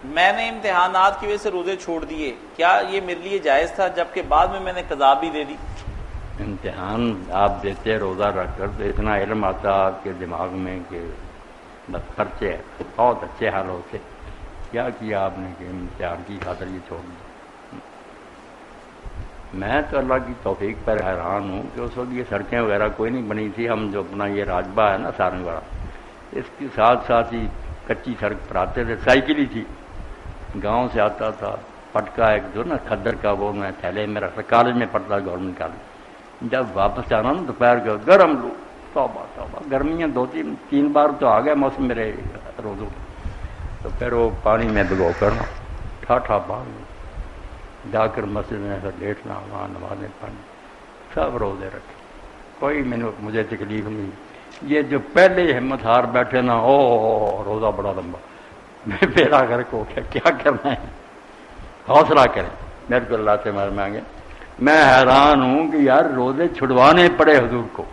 میں نے امتحانات کی وجہ سے روزے چھوڑ دیے، کیا یہ میرے لیے جائز تھا، جبکہ بعد میں نے قضا بھی دے دی؟ امتحان آپ دیتے روزہ رکھ کر تو اتنا علم آتا آپ کے دماغ میں کہ بس خرچے بہت اچھے حال ہوتے، کیا کیا آپ نے کہ امتحان کی خاطر یہ چھوڑ دیا؟ میں تو اللہ کی توفیق پر حیران ہوں کہ اس وقت یہ سڑکیں وغیرہ کوئی نہیں بنی تھی، ہم جو اپنا یہ راجبہ ہے نا سارنگ والا، اس کے ساتھ ساتھ ہی کچی سڑک پر آتے تھے، سائیکل ہی تھی، گاؤں سے آتا تھا، پٹکا ایک جو نا کھدر کا وہ میں تھیلے میں رکھتا، کالج میں پڑھتا گورنمنٹ کالج، جب واپس جانا نا دوپہر کا گرم لو، توبہ توبہ، گرمیاں دو تین بار تو آ گیا موسم میرے روزوں، تو پھر وہ پانی میں بھگو کر نا ٹھاٹھا پانی جا کر مسجد میں لیٹنا، وہاں نمازیں پڑھنی، سب روزے رکھے، کوئی مجھے تکلیف نہیں۔ یہ جو پہلے ہمت ہار بیٹھے نا، او روزہ بڑا لمبا، میں میرا گھر کو کیا کرنا ہے، حوصلہ کریں، میرے کو اللہ سے مانگے۔ میں حیران ہوں کہ یار روزے چھڑوانے پڑے حضور کو،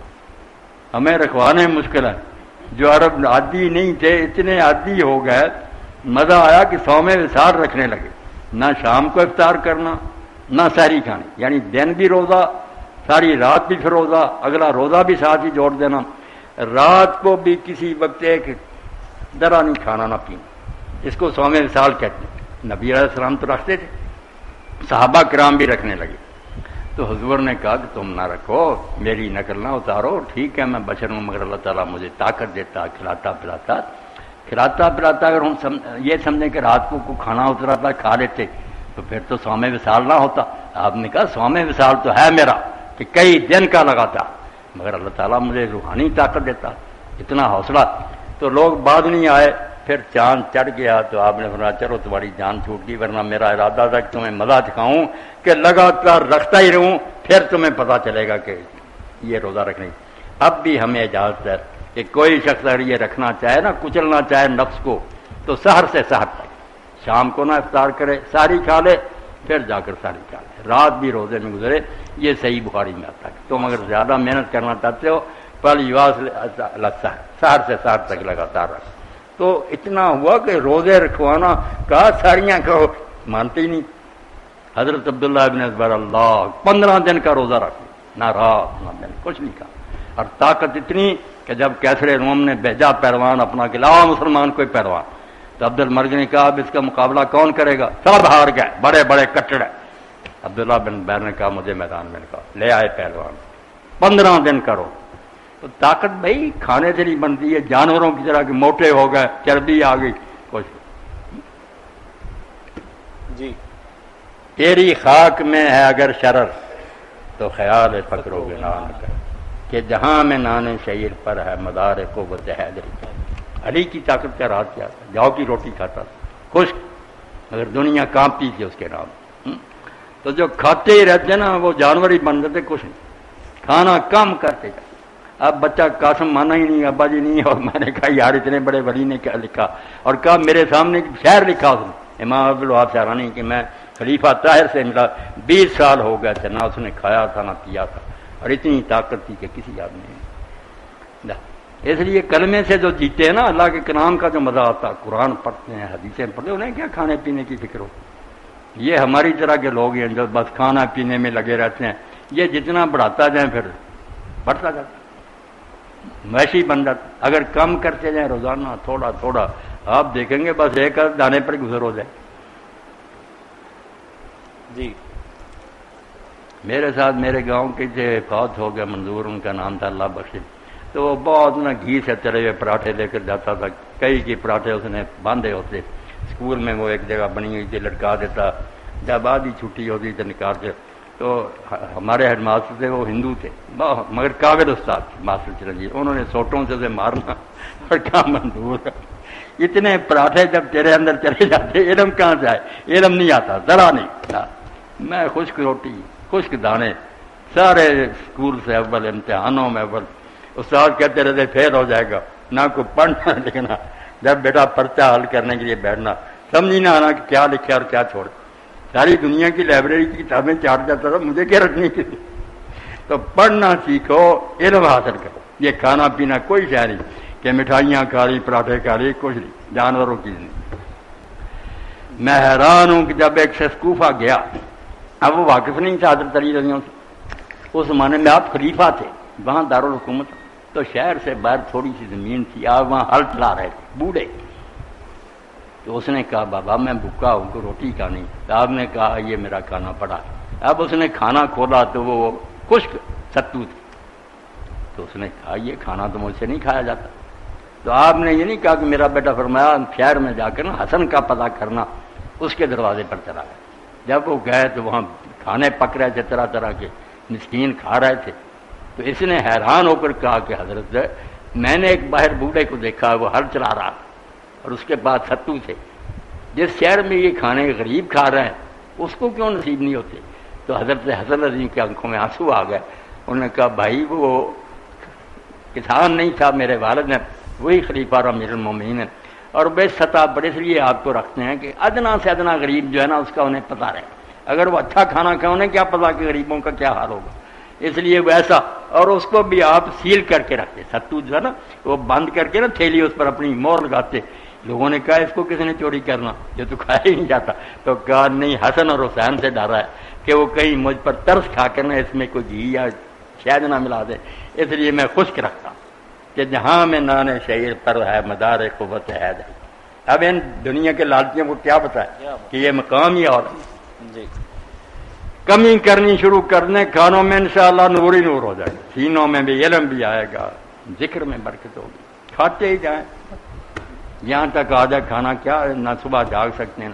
ہمیں رکھوانے مشکل ہے۔ جو عرب عادی نہیں تھے اتنے عادی ہو گئے، مزہ آیا کہ صوم وصال رکھنے لگے، نہ شام کو افطار کرنا نہ سحری کھانی، یعنی دن بھی روزہ، ساری رات بھی پھر روزہ، اگلا روزہ بھی ساتھ ہی جوڑ دینا، رات کو بھی کسی وقت ایک ذرا نہیں کھانا نہ پینا، اس کو صوم وصال کہتے ہیں۔ نبی علیہ السلام تو رکھتے تھے، صحابہ کرام بھی رکھنے لگے، تو حضور نے کہا کہ تم نہ رکھو، میری نقل نہ اتارو، ٹھیک ہے میں بشر ہوں مگر اللہ تعالیٰ مجھے طاقت دیتا، کھلاتا پلاتا، اگر ہم یہ سمجھیں کہ رات کو کھانا اترا تھا کھا لیتے تو پھر تو صوم وصال نہ ہوتا۔ آپ نے کہا صوم وصال تو ہے میرا کہ کئی دن کا لگاتا، مگر اللہ تعالیٰ مجھے روحانی طاقت دیتا، اتنا حوصلہ۔ تو لوگ بعد نہیں آئے، پھر چاند چڑھ گیا تو آپ نے فرمایا چلو تمہاری جان چھوٹ گئی، ورنہ میرا ارادہ تھا کہ تمہیں مزہ دکھاؤں کہ لگاتار رکھتا ہی رہوں، پھر تمہیں پتہ چلے گا کہ یہ روزہ رکھنے۔ اب بھی ہمیں اجازت ہے کہ کوئی شخص اگر یہ رکھنا چاہے نا، کچلنا چاہے نفس کو، تو سحر سے سحر تک، شام کو نہ افطار کرے، ساری کھا لے، پھر جا کر ساری کھا لے، رات بھی روزے میں گزرے۔ یہ صحیح بخاری میں آتا ہے۔ تم اگر زیادہ محنت کرنا چاہتے ہو سحر سے سحر تک لگاتار رکھ۔ تو اتنا ہوا کہ روزے رکھوانا کہا، ساریاں کہو، مانتے ہی نہیں۔ حضرت عبداللہ ابن ازبر اللہ 15 دن کا روزہ رکھ، نہ رات نہ دن، کچھ نہیں کہا، اور طاقت اتنی کہ جب کیسر روم نے بھیجا پہلوان اپنا کہ لاؤ مسلمان کوئی پہلوان، تو عبد المرگ نے کہا اب اس کا مقابلہ کون کرے گا، سب ہار گئے، بڑے بڑے کٹڑ۔ عبداللہ بن بیر نے کہا مجھے میدان میں کہا، لے آئے پہلوان، 15 دن کرو۔ تو طاقت بھائی کھانے سے نہیں بنتی ہے، جانوروں کی طرح کہ موٹے ہو گئے، چربی آ گئی، کچھ جی۔ تیری خاک میں ہے اگر شرر تو خیال فکر و گنا نہ کر، کہ جہاں میں نانے شعیر پر ہے مدار قوت حیدری۔ علی کی طاقت کا راز کیا تھا؟ جاؤ کی روٹی کھاتا تھا، خشک، مگر دنیا کانپتی تھی اس کے نام۔ تو جو کھاتے ہی رہتے نا وہ جانور ہی بن جاتے، کچھ نہیں، کھانا کم کرتے گا۔ اب بچہ قاسم مانا ہی نہیں، ابا جی نہیں، اور میں نے کہا یار اتنے بڑے ولی نے کیا لکھا، اور کہا میرے سامنے شعر لکھا اس نے، امام عبدالوہاب شعرانی، کہ میں خلیفہ طاہر سے ملا، 20 سال ہو گئے تھے، نہ اس نے کھایا تھا نہ پیا تھا، اور اتنی طاقت تھی کہ کسی آدمی نے۔ اس لیے کلمے سے جو جیتے ہیں نا، اللہ کے کلام کا جو مزہ آتا، قرآن پڑھتے ہیں، حدیثیں پڑھتے ہیں، انہیں کیا کھانے پینے کی فکر ہو۔ یہ ہماری طرح کے لوگ ہیں جو بس کھانا پینے میں لگے رہتے ہیں، یہ جتنا بڑھاتا جائیں پھر بڑھتا جاتا، ویسے ہی بن جاتا۔ اگر کم کرتے جائیں روزانہ تھوڑا تھوڑا، آپ دیکھیں گے بس ایک دانے پر گزر ہو جائے۔ جی، میرے ساتھ میرے گاؤں کے جو فوت ہو گیا منظور، ان کا نام تھا اللہ بخش، تو وہ بہت نا گھی سے تلے ہوئے پراٹھے لے کر جاتا تھا، کئی کی پراٹھے اس نے باندھے ہوتے، اسکول میں وہ ایک جگہ بنی ہوئی تھی، لٹکا دیتا، جب آدھی چھٹی ہوتی تو نکال کے۔ تو ہمارے ہیڈ ماسٹر تھے، وہ ہندو تھے مگر قابل استاد ماسٹر چرنجیت، انہوں نے سوٹوں سے اسے مارنا اور کہا منظور اتنے پراٹھے جب تیرے اندر چلے جاتے علم کہاں سے آئے؟ علم نہیں آتا، ذرا نہیں۔ میں خشک روٹی، خشک دانے، سارے اسکول سے اول، امتحانوں میں اول، استاد کہتے رہتے فیل ہو جائے گا، نہ کوئی پڑھنا لکھنا، جب بیٹا پرچہ حل کرنے کے لیے بیٹھنا سمجھ نہ آنا کہ کیا لکھا اور کیا چھوڑ، ساری دنیا کی لائبریری کی کتابیں چاٹ جاتا تھا، مجھے کیا رکھنی تھی۔ تو پڑھنا سیکھو، علم حاصل کرو، یہ کھانا پینا کوئی شے نہیں کہ مٹھائیاں کھا لی، پراٹھے کھا لی، کچھ نہیں، جانوروں کی نہیں۔ میں حیران ہوں کہ جب ایک شخص کوفہ گیا، اب وہ واقف نہیں تھا حضرت علی رضی اللہ عنہ سے، اس زمانے میں آپ خلیفہ تھے، وہاں دارالحکومت، تو شہر سے باہر تھوڑی سی زمین تھی، آپ وہاں ہل چلا رہے تھے بوڑھے، تو اس نے کہا بابا میں بھوکا ہوں، کو روٹی کھانی، تو آپ نے کہا یہ میرا کھانا پڑا۔ اب اس نے کھانا کھولا تو وہ خشک ستو تھے، تو اس نے کہا یہ کھانا تو مجھ سے نہیں کھایا جاتا۔ تو آپ نے یہ نہیں کہا کہ میرا بیٹا فرمایا شہر میں جا کر نا حسن کا پتہ کرنا، اس کے دروازے پر چلا گیا۔ جب وہ گئے تو وہاں کھانے پک رہے تھے، طرح طرح کے مسکین کھا رہے تھے، تو اس نے حیران ہو کر کہا کہ حضرت میں نے ایک باہر بوڑھے کو دیکھا وہ ہل چلا رہا اور اس کے پاس ستو تھے، جس شہر میں یہ کھانے غریب کھا رہے ہیں اس کو کیوں نصیب نہیں ہوتے؟ تو حضرت حسن عظیم کی آنکھوں میں آنسو آ گئے، انہوں نے کہا بھائی وہ کسان نہیں تھا، میرے والد نے وہی خلیفہ اور امیر المومنین ہے، اور بے سطح پر اس لیے آپ کو رکھتے ہیں کہ ادنا سے ادنا غریب جو ہے نا اس کا انہیں پتہ رہے، اگر وہ اچھا کھانا کھائے انہیں کیا پتا کہ غریبوں کا کیا حال ہوگا، اس لیے ویسا، اور اس کو بھی آپ سیل کر کے رکھتے، ستو جو ہے نا وہ بند کر کے نا تھیلی اس پر اپنی مور لگاتے۔ لوگوں نے کہا اس کو کس نے چوری کرنا، یہ تو کھایا ہی نہیں جاتا، تو کہا نہیں حسن اور حسین سے ڈرا ہے کہ وہ کہیں مجھ پر ترس کھا کر نہ اس میں کوئی گھی یا شہد نہ ملا دے، اس لیے میں خشک رکھتا کہ جہاں میں نان شعیر پر ہے مدار قوت ہے۔ اب ان دنیا کے لالچیوں کو کیا بتائے کہ یہ مقام ہی اور جی کمی کرنی شروع کرنے، کھانوں میں انشاءاللہ نور ہی نور ہو جائے گا، سینوں میں بھی علم بھی آئے گا، ذکر میں برکت ہوگی، کھاتے ہی جائیں، یہاں تک آ جائے کھانا کیا نہ صبح جاگ سکتے ہیں